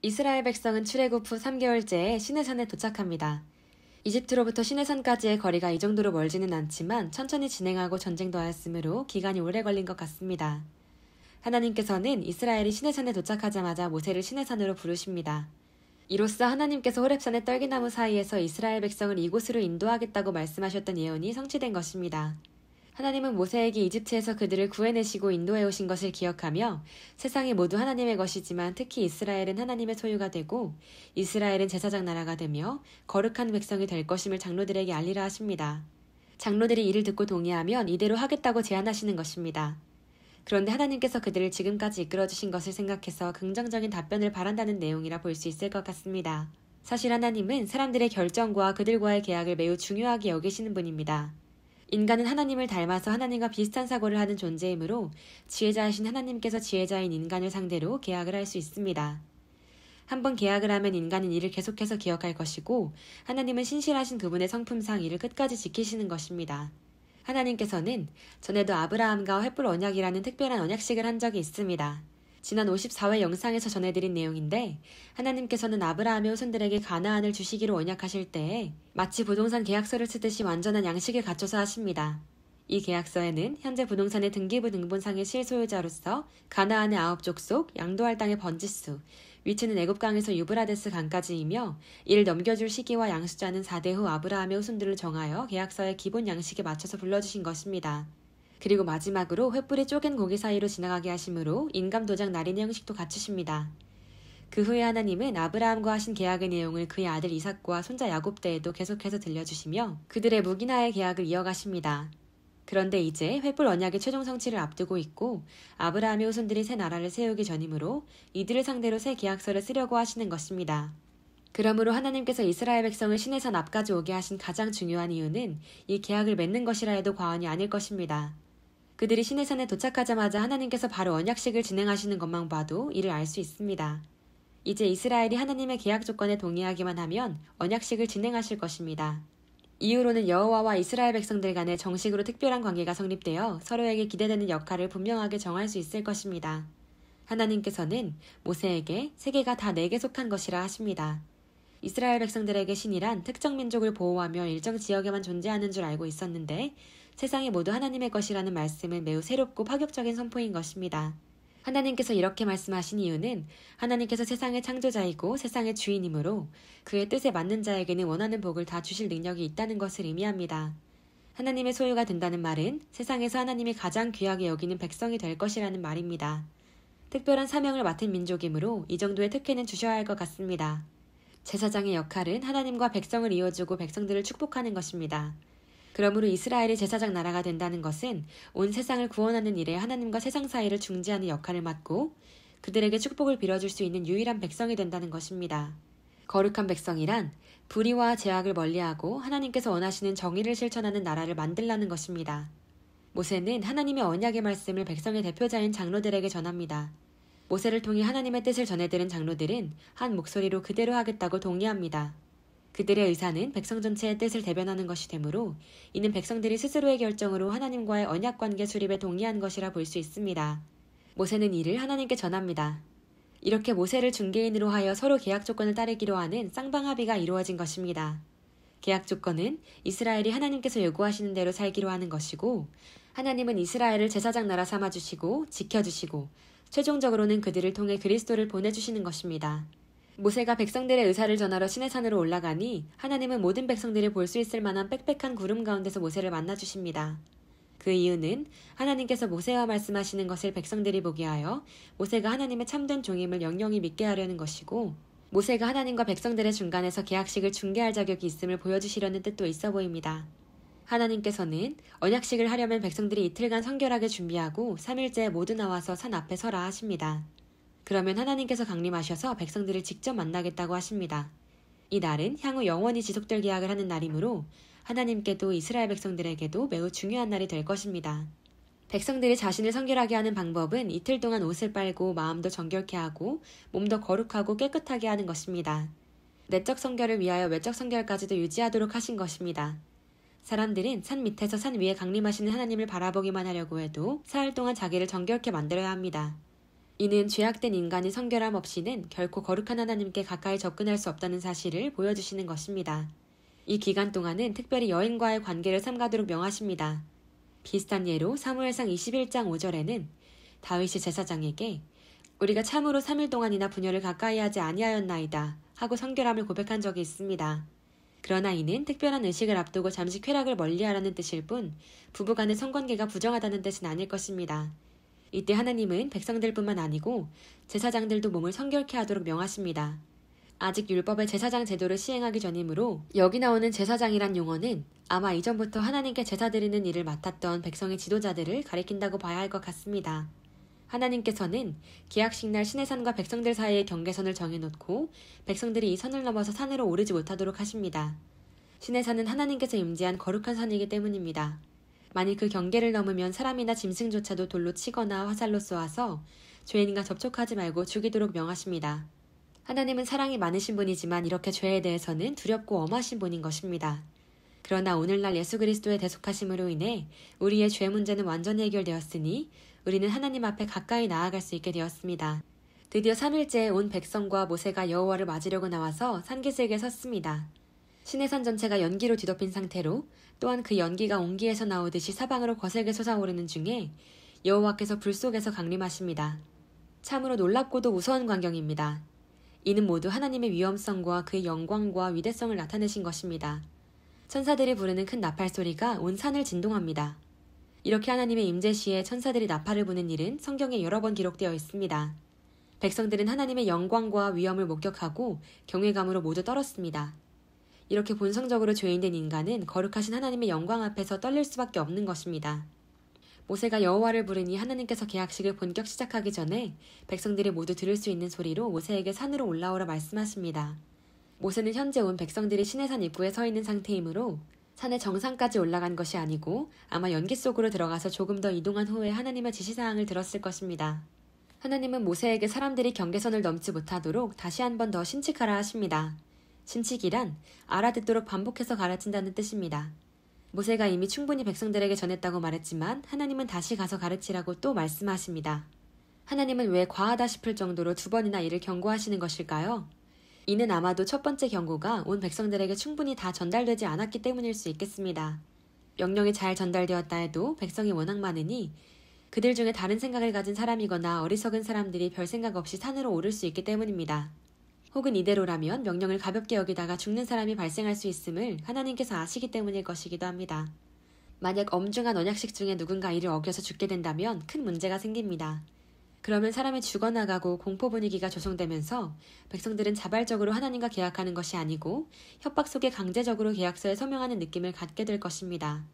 이스라엘 백성은 출애굽 후 3개월째에 시내산에 도착합니다. 이집트로부터 시내산까지의 거리가 이 정도로 멀지는 않지만 천천히 진행하고 전쟁도 하였으므로 기간이 오래 걸린 것 같습니다. 하나님께서는 이스라엘이 시내산에 도착하자마자 모세를 시내산으로 부르십니다. 이로써 하나님께서 호렙산의 떨기나무 사이에서 이스라엘 백성을 이곳으로 인도하겠다고 말씀하셨던 예언이 성취된 것입니다. 하나님은 모세에게 이집트에서 그들을 구해내시고 인도해 오신 것을 기억하며 세상이 모두 하나님의 것이지만 특히 이스라엘은 하나님의 소유가 되고 이스라엘은 제사장 나라가 되며 거룩한 백성이 될 것임을 장로들에게 알리라 하십니다. 장로들이 이를 듣고 동의하면 이대로 하겠다고 제안하시는 것입니다. 그런데 하나님께서 그들을 지금까지 이끌어주신 것을 생각해서 긍정적인 답변을 바란다는 내용이라 볼 수 있을 것 같습니다. 사실 하나님은 사람들의 결정과 그들과의 계약을 매우 중요하게 여기시는 분입니다. 인간은 하나님을 닮아서 하나님과 비슷한 사고를 하는 존재이므로 지혜자이신 하나님께서 지혜자인 인간을 상대로 계약을 할 수 있습니다. 한번 계약을 하면 인간은 이를 계속해서 기억할 것이고 하나님은 신실하신 그분의 성품상 이를 끝까지 지키시는 것입니다. 하나님께서는 전에도 아브라함과 횃불 언약이라는 특별한 언약식을 한 적이 있습니다. 지난 54회 영상에서 전해드린 내용인데 하나님께서는 아브라함의 후손들에게 가나안을 주시기로 언약하실 때에 마치 부동산 계약서를 쓰듯이 완전한 양식을 갖춰서 하십니다. 이 계약서에는 현재 부동산의 등기부 등본상의 실소유자로서 가나안의 9족속, 양도할 땅의 번지수, 위치는 애굽강에서 유브라데스 강까지이며 이를 넘겨줄 시기와 양수자는 4대 후 아브라함의 후손들을 정하여 계약서의 기본 양식에 맞춰서 불러주신 것입니다. 그리고 마지막으로 횃불이 쪼갠 고기 사이로 지나가게 하심으로 인감도장 날인의 형식도 갖추십니다. 그 후에 하나님은 아브라함과 하신 계약의 내용을 그의 아들 이삭과 손자 야곱 때에도 계속해서 들려주시며 그들의 묵인하의 계약을 이어가십니다. 그런데 이제 횃불 언약의 최종 성취를 앞두고 있고 아브라함의 후손들이 새 나라를 세우기 전이므로 이들을 상대로 새 계약서를 쓰려고 하시는 것입니다. 그러므로 하나님께서 이스라엘 백성을 시내산 앞까지 오게 하신 가장 중요한 이유는 이 계약을 맺는 것이라 해도 과언이 아닐 것입니다. 그들이 시내산에 도착하자마자 하나님께서 바로 언약식을 진행하시는 것만 봐도 이를 알 수 있습니다. 이제 이스라엘이 하나님의 계약 조건에 동의하기만 하면 언약식을 진행하실 것입니다. 이후로는 여호와와 이스라엘 백성들 간에 정식으로 특별한 관계가 성립되어 서로에게 기대되는 역할을 분명하게 정할 수 있을 것입니다. 하나님께서는 모세에게 세계가 다 내게 속한 것이라 하십니다. 이스라엘 백성들에게 신이란 특정 민족을 보호하며 일정 지역에만 존재하는 줄 알고 있었는데 세상이 모두 하나님의 것이라는 말씀은 매우 새롭고 파격적인 선포인 것입니다. 하나님께서 이렇게 말씀하신 이유는 하나님께서 세상의 창조자이고 세상의 주인이므로 그의 뜻에 맞는 자에게는 원하는 복을 다 주실 능력이 있다는 것을 의미합니다. 하나님의 소유가 된다는 말은 세상에서 하나님이 가장 귀하게 여기는 백성이 될 것이라는 말입니다. 특별한 사명을 맡은 민족이므로 이 정도의 특혜는 주셔야 할 것 같습니다. 제사장의 역할은 하나님과 백성을 이어주고 백성들을 축복하는 것입니다. 그러므로 이스라엘이 제사장 나라가 된다는 것은 온 세상을 구원하는 일에 하나님과 세상 사이를 중재하는 역할을 맡고 그들에게 축복을 빌어줄 수 있는 유일한 백성이 된다는 것입니다. 거룩한 백성이란 불의와 죄악을 멀리하고 하나님께서 원하시는 정의를 실천하는 나라를 만들라는 것입니다. 모세는 하나님의 언약의 말씀을 백성의 대표자인 장로들에게 전합니다. 모세를 통해 하나님의 뜻을 전해들은 장로들은 한 목소리로 그대로 하겠다고 동의합니다. 그들의 의사는 백성 전체의 뜻을 대변하는 것이 되므로 이는 백성들이 스스로의 결정으로 하나님과의 언약관계 수립에 동의한 것이라 볼 수 있습니다. 모세는 이를 하나님께 전합니다. 이렇게 모세를 중개인으로 하여 서로 계약 조건을 따르기로 하는 쌍방합의가 이루어진 것입니다. 계약 조건은 이스라엘이 하나님께서 요구하시는 대로 살기로 하는 것이고 하나님은 이스라엘을 제사장 나라 삼아주시고 지켜주시고 최종적으로는 그들을 통해 그리스도를 보내주시는 것입니다. 모세가 백성들의 의사를 전하러 시내산으로 올라가니 하나님은 모든 백성들이 볼 수 있을 만한 빽빽한 구름 가운데서 모세를 만나주십니다. 그 이유는 하나님께서 모세와 말씀하시는 것을 백성들이 보게 하여 모세가 하나님의 참된 종임을 영영히 믿게 하려는 것이고 모세가 하나님과 백성들의 중간에서 계약식을 중개할 자격이 있음을 보여주시려는 뜻도 있어 보입니다. 하나님께서는 언약식을 하려면 백성들이 이틀간 성결하게 준비하고 3일째에 모두 나와서 산 앞에 서라 하십니다. 그러면 하나님께서 강림하셔서 백성들을 직접 만나겠다고 하십니다. 이 날은 향후 영원히 지속될 계약을 하는 날이므로 하나님께도 이스라엘 백성들에게도 매우 중요한 날이 될 것입니다. 백성들이 자신을 성결하게 하는 방법은 이틀 동안 옷을 빨고 마음도 정결케 하고 몸도 거룩하고 깨끗하게 하는 것입니다. 내적 성결을 위하여 외적 성결까지도 유지하도록 하신 것입니다. 사람들은 산 밑에서 산 위에 강림하시는 하나님을 바라보기만 하려고 해도 사흘 동안 자기를 정결케 만들어야 합니다. 이는 죄악된 인간의 성결함 없이는 결코 거룩한 하나님께 가까이 접근할 수 없다는 사실을 보여주시는 것입니다. 이 기간 동안은 특별히 여인과의 관계를 삼가도록 명하십니다. 비슷한 예로 사무엘상 21장 5절에는 다윗이 제사장에게 우리가 참으로 3일 동안이나 부녀를 가까이 하지 아니하였나이다 하고 성결함을 고백한 적이 있습니다. 그러나 이는 특별한 의식을 앞두고 잠시 쾌락을 멀리하라는 뜻일 뿐 부부간의 성관계가 부정하다는 뜻은 아닐 것입니다. 이때 하나님은 백성들뿐만 아니고 제사장들도 몸을 성결케 하도록 명하십니다. 아직 율법의 제사장 제도를 시행하기 전이므로 여기 나오는 제사장이란 용어는 아마 이전부터 하나님께 제사 드리는 일을 맡았던 백성의 지도자들을 가리킨다고 봐야 할 것 같습니다. 하나님께서는 기약식 날 시내산과 백성들 사이의 경계선을 정해놓고 백성들이 이 선을 넘어서 산으로 오르지 못하도록 하십니다. 시내산은 하나님께서 임재한 거룩한 산이기 때문입니다. 만일 그 경계를 넘으면 사람이나 짐승조차도 돌로 치거나 화살로 쏘아서 죄인과 접촉하지 말고 죽이도록 명하십니다. 하나님은 사랑이 많으신 분이지만 이렇게 죄에 대해서는 두렵고 엄하신 분인 것입니다. 그러나 오늘날 예수 그리스도의 대속하심으로 인해 우리의 죄 문제는 완전히 해결되었으니 우리는 하나님 앞에 가까이 나아갈 수 있게 되었습니다. 드디어 3일째에 온 백성과 모세가 여호와를 맞으려고 나와서 산기슭에 섰습니다. 시내산 전체가 연기로 뒤덮인 상태로 또한 그 연기가 온기에서 나오듯이 사방으로 거세게 솟아오르는 중에 여호와께서 불 속에서 강림하십니다. 참으로 놀랍고도 무서운 광경입니다. 이는 모두 하나님의 위엄성과 그의 영광과 위대성을 나타내신 것입니다. 천사들이 부르는 큰 나팔 소리가 온 산을 진동합니다. 이렇게 하나님의 임재 시에 천사들이 나팔을 부는 일은 성경에 여러 번 기록되어 있습니다. 백성들은 하나님의 영광과 위엄을 목격하고 경외감으로 모두 떨었습니다. 이렇게 본성적으로 죄인된 인간은 거룩하신 하나님의 영광 앞에서 떨릴 수밖에 없는 것입니다. 모세가 여호와를 부르니 하나님께서 계약식을 본격 시작하기 전에 백성들이 모두 들을 수 있는 소리로 모세에게 산으로 올라오라 말씀하십니다. 모세는 현재 온 백성들이 시내산 입구에 서 있는 상태이므로 산의 정상까지 올라간 것이 아니고 아마 연기 속으로 들어가서 조금 더 이동한 후에 하나님의 지시사항을 들었을 것입니다. 하나님은 모세에게 사람들이 경계선을 넘지 못하도록 다시 한 번 더 신칙하라 하십니다. 신칙이란 알아듣도록 반복해서 가르친다는 뜻입니다. 모세가 이미 충분히 백성들에게 전했다고 말했지만 하나님은 다시 가서 가르치라고 또 말씀하십니다. 하나님은 왜 과하다 싶을 정도로 2번이나 이를 경고하시는 것일까요? 이는 아마도 첫 번째 경고가 온 백성들에게 충분히 다 전달되지 않았기 때문일 수 있겠습니다. 명령이 잘 전달되었다 해도 백성이 워낙 많으니 그들 중에 다른 생각을 가진 사람이거나 어리석은 사람들이 별 생각 없이 산으로 오를 수 있기 때문입니다. 혹은 이대로라면 명령을 가볍게 여기다가 죽는 사람이 발생할 수 있음을 하나님께서 아시기 때문일 것이기도 합니다. 만약 엄중한 언약식 중에 누군가 이를 어겨서 죽게 된다면 큰 문제가 생깁니다. 그러면 사람이 죽어나가고 공포 분위기가 조성되면서 백성들은 자발적으로 하나님과 계약하는 것이 아니고 협박 속에 강제적으로 계약서에 서명하는 느낌을 갖게 될 것입니다.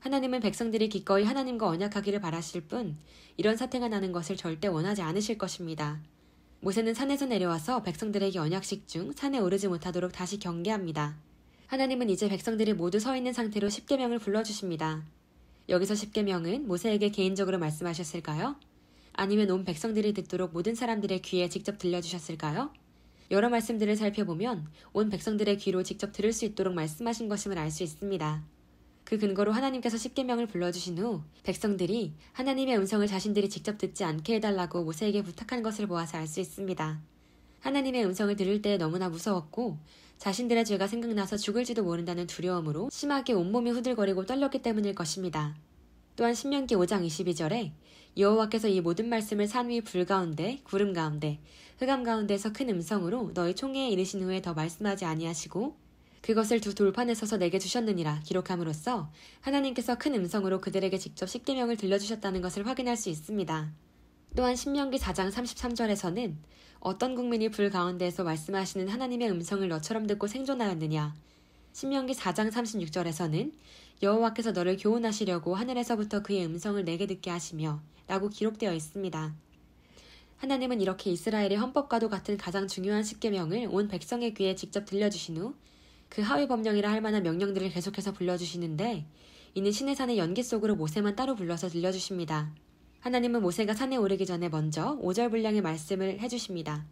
하나님은 백성들이 기꺼이 하나님과 언약하기를 바라실 뿐 이런 사태가 나는 것을 절대 원하지 않으실 것입니다. 모세는 산에서 내려와서 백성들에게 언약식 중 산에 오르지 못하도록 다시 경계합니다. 하나님은 이제 백성들이 모두 서 있는 상태로 십계명을 불러주십니다. 여기서 십계명은 모세에게 개인적으로 말씀하셨을까요? 아니면 온 백성들이 듣도록 모든 사람들의 귀에 직접 들려주셨을까요? 여러 말씀들을 살펴보면 온 백성들의 귀로 직접 들을 수 있도록 말씀하신 것임을 알 수 있습니다. 그 근거로 하나님께서 십계명을 불러주신 후 백성들이 하나님의 음성을 자신들이 직접 듣지 않게 해달라고 모세에게 부탁한 것을 보아서 알 수 있습니다. 하나님의 음성을 들을 때 너무나 무서웠고 자신들의 죄가 생각나서 죽을지도 모른다는 두려움으로 심하게 온몸이 후들거리고 떨렸기 때문일 것입니다. 또한 신명기 5장 22절에 여호와께서 이 모든 말씀을 산 위 불 가운데 구름 가운데 흑암 가운데서 큰 음성으로 너희 총회에 이르신 후에 더 말씀하지 아니하시고 그것을 두 돌판에 서서 내게 주셨느니라 기록함으로써 하나님께서 큰 음성으로 그들에게 직접 십계명을 들려주셨다는 것을 확인할 수 있습니다. 또한 신명기 4장 33절에서는 어떤 국민이 불 가운데에서 말씀하시는 하나님의 음성을 너처럼 듣고 생존하였느냐. 신명기 4장 36절에서는 여호와께서 너를 교훈하시려고 하늘에서부터 그의 음성을 내게 듣게 하시며 라고 기록되어 있습니다. 하나님은 이렇게 이스라엘의 헌법과도 같은 가장 중요한 십계명을 온 백성의 귀에 직접 들려주신 후 그 하위 법령이라 할 만한 명령들을 계속해서 불러주시는데 이는 시내산의 연기 속으로 모세만 따로 불러서 들려주십니다. 하나님은 모세가 산에 오르기 전에 먼저 5절 분량의 말씀을 해주십니다.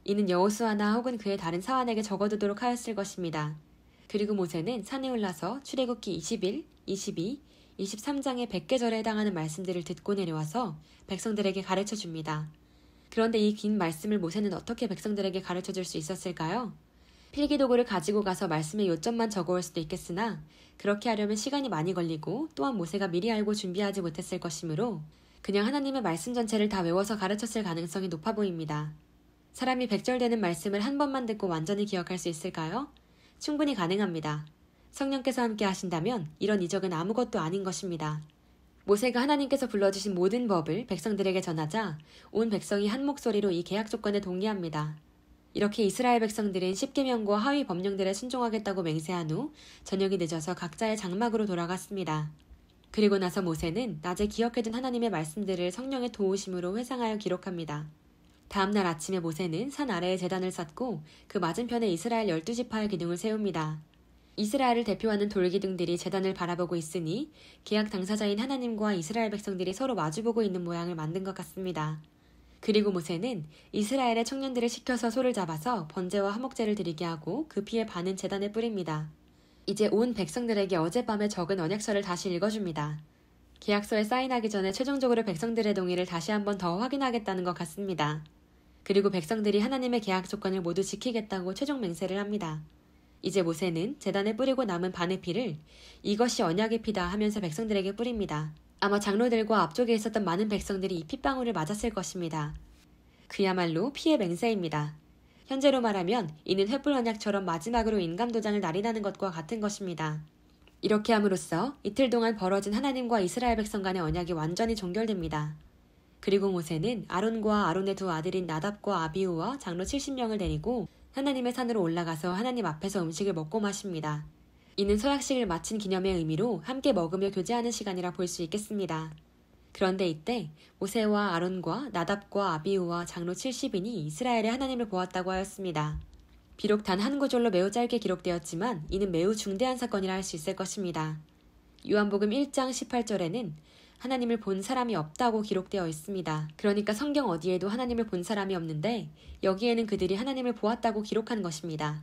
이는 여호수아나 혹은 그의 다른 사환에게 적어두도록 하였을 것입니다. 그리고 모세는 산에 올라서 출애굽기 21, 22, 23장의 100계절에 해당하는 말씀들을 듣고 내려와서 백성들에게 가르쳐줍니다. 그런데 이 긴 말씀을 모세는 어떻게 백성들에게 가르쳐 줄 수 있었을까요? 필기도구를 가지고 가서 말씀의 요점만 적어올 수도 있겠으나 그렇게 하려면 시간이 많이 걸리고 또한 모세가 미리 알고 준비하지 못했을 것이므로 그냥 하나님의 말씀 전체를 다 외워서 가르쳤을 가능성이 높아 보입니다. 사람이 백절되는 말씀을 한 번만 듣고 완전히 기억할 수 있을까요? 충분히 가능합니다. 성령께서 함께 하신다면 이런 이적은 아무것도 아닌 것입니다. 모세가 하나님께서 불러주신 모든 법을 백성들에게 전하자 온 백성이 한 목소리로 이 계약 조건에 동의합니다. 이렇게 이스라엘 백성들은 십계명과 하위 법령들에 순종하겠다고 맹세한 후 저녁이 늦어서 각자의 장막으로 돌아갔습니다. 그리고 나서 모세는 낮에 기억해둔 하나님의 말씀들을 성령의 도우심으로 회상하여 기록합니다. 다음날 아침에 모세는 산 아래에 제단을 쌓고 그 맞은편에 이스라엘 12지파의 기둥을 세웁니다. 이스라엘을 대표하는 돌기둥들이 제단을 바라보고 있으니 계약 당사자인 하나님과 이스라엘 백성들이 서로 마주보고 있는 모양을 만든 것 같습니다. 그리고 모세는 이스라엘의 청년들을 시켜서 소를 잡아서 번제와 화목제를 드리게 하고 그 피의 반은 제단에 뿌립니다. 이제 온 백성들에게 어젯밤에 적은 언약서를 다시 읽어줍니다. 계약서에 사인하기 전에 최종적으로 백성들의 동의를 다시 한번 더 확인하겠다는 것 같습니다. 그리고 백성들이 하나님의 계약 조건을 모두 지키겠다고 최종 맹세를 합니다. 이제 모세는 제단에 뿌리고 남은 반의 피를 이것이 언약의 피다 하면서 백성들에게 뿌립니다. 아마 장로들과 앞쪽에 있었던 많은 백성들이 이 핏방울을 맞았을 것입니다. 그야말로 피의 맹세입니다. 현재로 말하면 이는 횃불 언약처럼 마지막으로 인감도장을 날인하는 것과 같은 것입니다. 이렇게 함으로써 이틀 동안 벌어진 하나님과 이스라엘 백성 간의 언약이 완전히 종결됩니다. 그리고 모세는 아론과 아론의 두 아들인 나답과 아비후와 장로 70명을 데리고 하나님의 산으로 올라가서 하나님 앞에서 음식을 먹고 마십니다. 이는 서약식을 마친 기념의 의미로 함께 먹으며 교제하는 시간이라 볼 수 있겠습니다. 그런데 이때 모세와 아론과 나답과 아비후와 장로 70인이 이스라엘의 하나님을 보았다고 하였습니다. 비록 단 한 구절로 매우 짧게 기록되었지만 이는 매우 중대한 사건이라 할 수 있을 것입니다. 요한복음 1장 18절에는 하나님을 본 사람이 없다고 기록되어 있습니다. 그러니까 성경 어디에도 하나님을 본 사람이 없는데 여기에는 그들이 하나님을 보았다고 기록한 것입니다.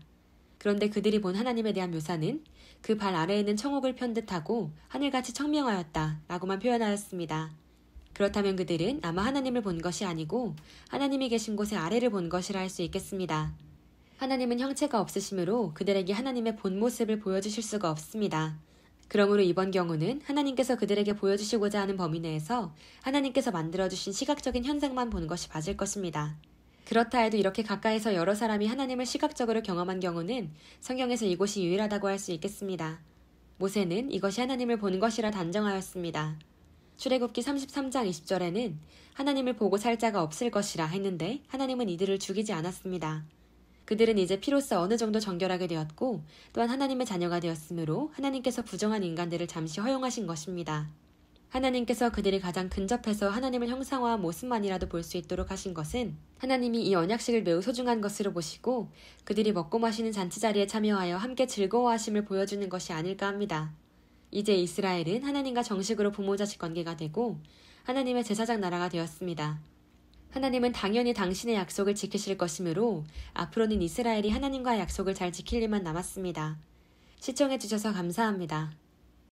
그런데 그들이 본 하나님에 대한 묘사는 그 발 아래에는 청옥을 편 듯하고 하늘같이 청명하였다 라고만 표현하였습니다. 그렇다면 그들은 아마 하나님을 본 것이 아니고 하나님이 계신 곳의 아래를 본 것이라 할 수 있겠습니다. 하나님은 형체가 없으시므로 그들에게 하나님의 본 모습을 보여주실 수가 없습니다. 그러므로 이번 경우는 하나님께서 그들에게 보여주시고자 하는 범위 내에서 하나님께서 만들어주신 시각적인 현상만 본 것이 맞을 것입니다. 그렇다 해도 이렇게 가까이서 여러 사람이 하나님을 시각적으로 경험한 경우는 성경에서 이곳이 유일하다고 할 수 있겠습니다. 모세는 이것이 하나님을 본 것이라 단정하였습니다. 출애굽기 33장 20절에는 하나님을 보고 살 자가 없을 것이라 했는데 하나님은 이들을 죽이지 않았습니다. 그들은 이제 피로써 어느 정도 정결하게 되었고 또한 하나님의 자녀가 되었으므로 하나님께서 부정한 인간들을 잠시 허용하신 것입니다. 하나님께서 그들이 가장 근접해서 하나님을 형상화한 모습만이라도 볼 수 있도록 하신 것은 하나님이 이 언약식을 매우 소중한 것으로 보시고 그들이 먹고 마시는 잔치자리에 참여하여 함께 즐거워하심을 보여주는 것이 아닐까 합니다. 이제 이스라엘은 하나님과 정식으로 부모자식 관계가 되고 하나님의 제사장 나라가 되었습니다. 하나님은 당연히 당신의 약속을 지키실 것이므로 앞으로는 이스라엘이 하나님과의 약속을 잘 지킬 일만 남았습니다. 시청해주셔서 감사합니다.